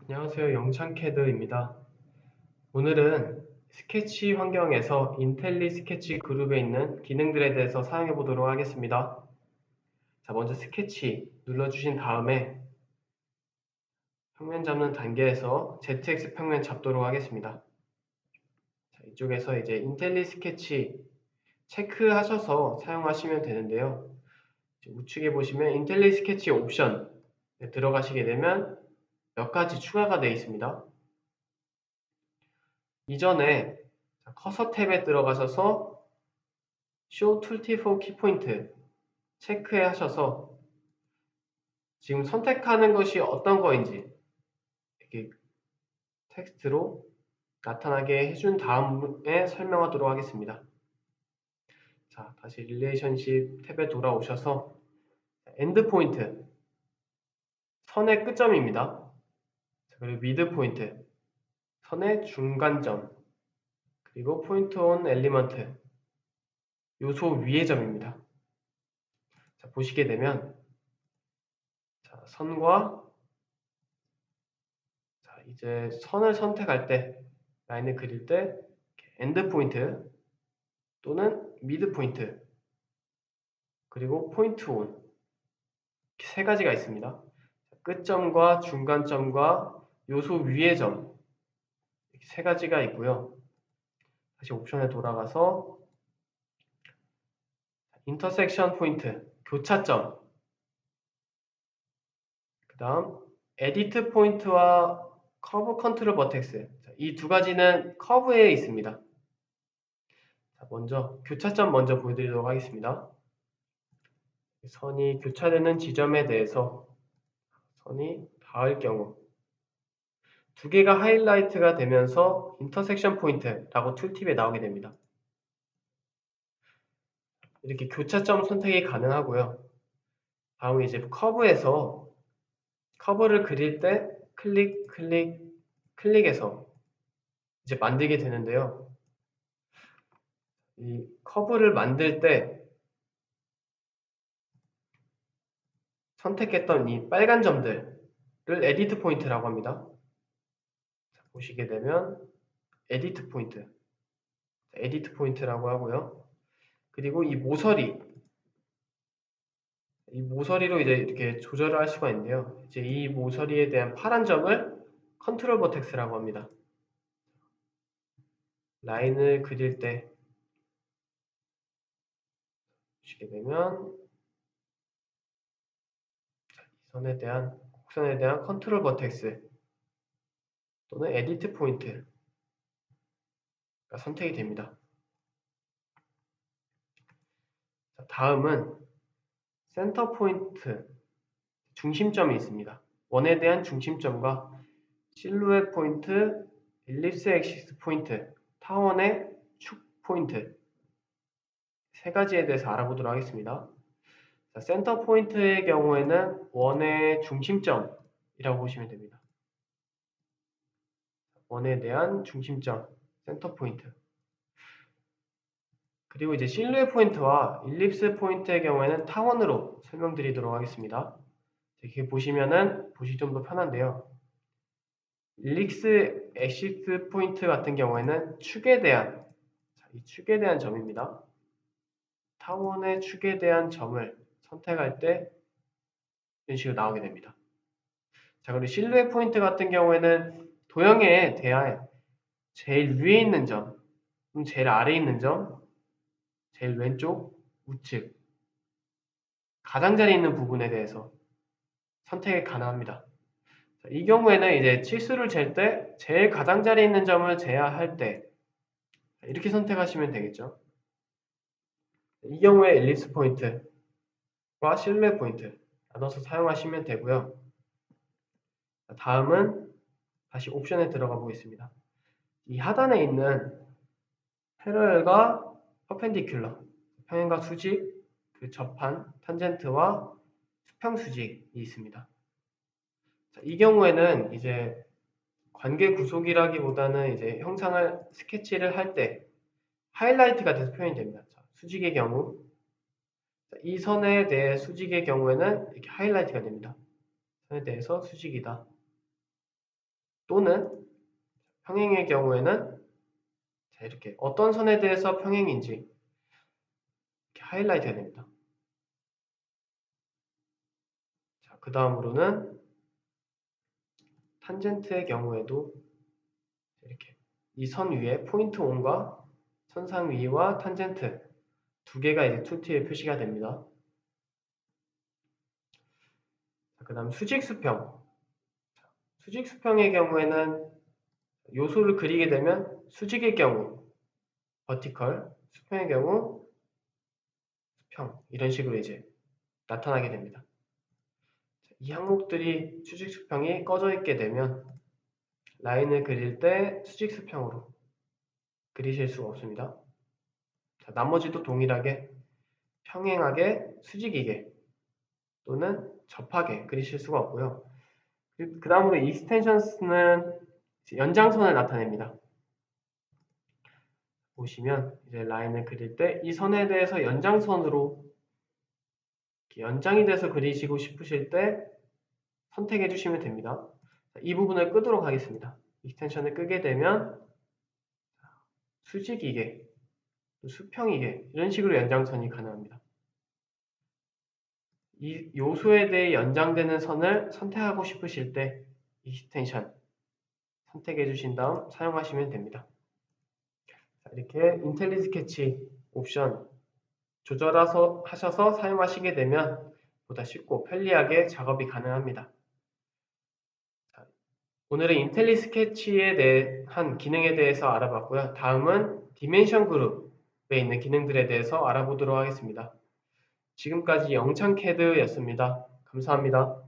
안녕하세요. 영창캐드입니다. 오늘은 스케치 환경에서 인텔리 스케치 그룹에 있는 기능들에 대해서 사용해 보도록 하겠습니다. 자, 먼저 스케치 눌러주신 다음에 평면 잡는 단계에서 ZX 평면 잡도록 하겠습니다. 자, 이쪽에서 이제 인텔리 스케치 체크하셔서 사용하시면 되는데요. 우측에 보시면 인텔리 스케치 옵션 들어가시게 되면 몇 가지 추가가 되어 있습니다. 이전에 커서 탭에 들어가셔서 Show Tooltip for Keypoint 체크해 하셔서 지금 선택하는 것이 어떤 거인지 이렇게 텍스트로 나타나게 해준 다음에 설명하도록 하겠습니다. 자, 다시 릴레이션십 탭에 돌아오셔서 엔드 포인트 선의 끝점입니다. 그리고 미드 포인트 선의 중간점, 그리고 포인트 온 엘리먼트 요소 위의 점입니다. 자, 보시게 되면 자, 선과 이제 선을 선택할 때 라인을 그릴 때 엔드 포인트 또는 미드 포인트 그리고 포인트 온 이렇게 세 가지가 있습니다. 끝점과 중간점과 요소 위의 점 이렇게 세 가지가 있고요. 다시 옵션에 돌아가서 인터섹션 포인트 교차점, 그 다음 에디트 포인트와 커브 컨트롤 버텍스 이 두 가지는 커브에 있습니다. 자, 먼저 교차점 먼저 보여드리도록 하겠습니다. 선이 교차되는 지점에 대해서 선이 닿을 경우 두 개가 하이라이트가 되면서 인터섹션 포인트라고 툴팁에 나오게 됩니다. 이렇게 교차점 선택이 가능하고요. 다음에 이제 커브에서 커브를 그릴 때 클릭해서 이제 만들게 되는데요. 이 커브를 만들 때 선택했던 이 빨간 점들을 에디트 포인트라고 합니다. 자, 보시게 되면 에디트 포인트라고 하고요. 그리고 이 모서리로 이제 이렇게 조절을 할 수가 있는데요. 이제 이 모서리에 대한 파란 점을 컨트롤 버텍스라고 합니다. 라인을 그릴 때 보시게 되면 곡선에 대한 컨트롤 버텍스 또는 에디트 포인트가 선택이 됩니다. 자, 다음은 센터 포인트, 중심점이 있습니다. 원에 대한 중심점과 실루엣 포인트, 일립스 엑시스 포인트, 타원의 축 포인트 세 가지에 대해서 알아보도록 하겠습니다. 자, 센터 포인트의 경우에는 원의 중심점이라고 보시면 됩니다. 원에 대한 중심점, 센터 포인트. 그리고 이제 실루엣 포인트와 일립스 포인트의 경우에는 타원으로 설명드리도록 하겠습니다. 이렇게 보시면은 보시 좀 더 편한데요. 일립스 엑시스 포인트 같은 경우에는 이 축에 대한 점입니다. 타원의 축에 대한 점을 선택할 때 이런 식으로 나오게 됩니다. 자, 그리고 실루엣 포인트 같은 경우에는 도형에 대한 제일 위에 있는 점, 제일 아래에 있는 점, 제일 왼쪽, 우측, 가장자리에 있는 부분에 대해서 선택이 가능합니다. 자, 이 경우에는 이제 치수를 잴 때 제일 가장자리에 있는 점을 제어할 때 이렇게 선택하시면 되겠죠. 이 경우에 엘립스 포인트와 실루엣 포인트 나눠서 사용하시면 되고요. 다음은 다시 옵션에 들어가 보겠습니다. 이 하단에 있는 패러렐과 퍼펜디큘러, 평행과 수직, 그 접한, 탄젠트와 수평 수직이 있습니다. 자, 이 경우에는 이제 관계 구속이라기보다는 이제 형상을 스케치를 할 때 하이라이트가 돼서 표현이 됩니다. 자, 수직의 경우 이 선에 대해 수직의 경우에는 이렇게 하이라이트가 됩니다. 선에 대해서 수직이다. 또는 평행의 경우에는 자, 이렇게 어떤 선에 대해서 평행인지 이렇게 하이라이트 해야 됩니다. 자, 그 다음으로는 탄젠트의 경우에도 이렇게 이 선 위에 포인트 온과 선상 위와 탄젠트 두 개가 이제 툴팁에 표시가 됩니다. 그 다음 수직수평. 수직수평의 경우에는 요소를 그리게 되면 수직의 경우 버티컬, 수평의 경우 수평 이런 식으로 이제 나타나게 됩니다. 이 항목들이 수직수평이 꺼져 있게 되면 라인을 그릴 때 수직수평으로 그리실 수가 없습니다. 자, 나머지도 동일하게 평행하게 수직이게 또는 접하게 그리실 수가 없고요. 그 다음으로 익스텐션스는 연장선을 나타냅니다. 보시면 이제 라인을 그릴 때 이 선에 대해서 연장선으로 연장이 돼서 그리시고 싶으실 때 선택해 주시면 됩니다. 이 부분을 끄도록 하겠습니다. 익스텐션을 끄게 되면 수직이게, 수평이게 이런 식으로 연장선이 가능합니다. 이 요소에 대해 연장되는 선을 선택하고 싶으실 때 익스텐션 선택해 주신 다음 사용하시면 됩니다. 자, 이렇게 인텔리 스케치 옵션 하셔서 사용하시게 되면 보다 쉽고 편리하게 작업이 가능합니다. 자, 오늘은 인텔리 스케치에 대한 기능에 대해서 알아봤고요. 다음은 디멘션 그룹에 있는 기능들에 대해서 알아보도록 하겠습니다. 지금까지 영창캐드였습니다. 감사합니다.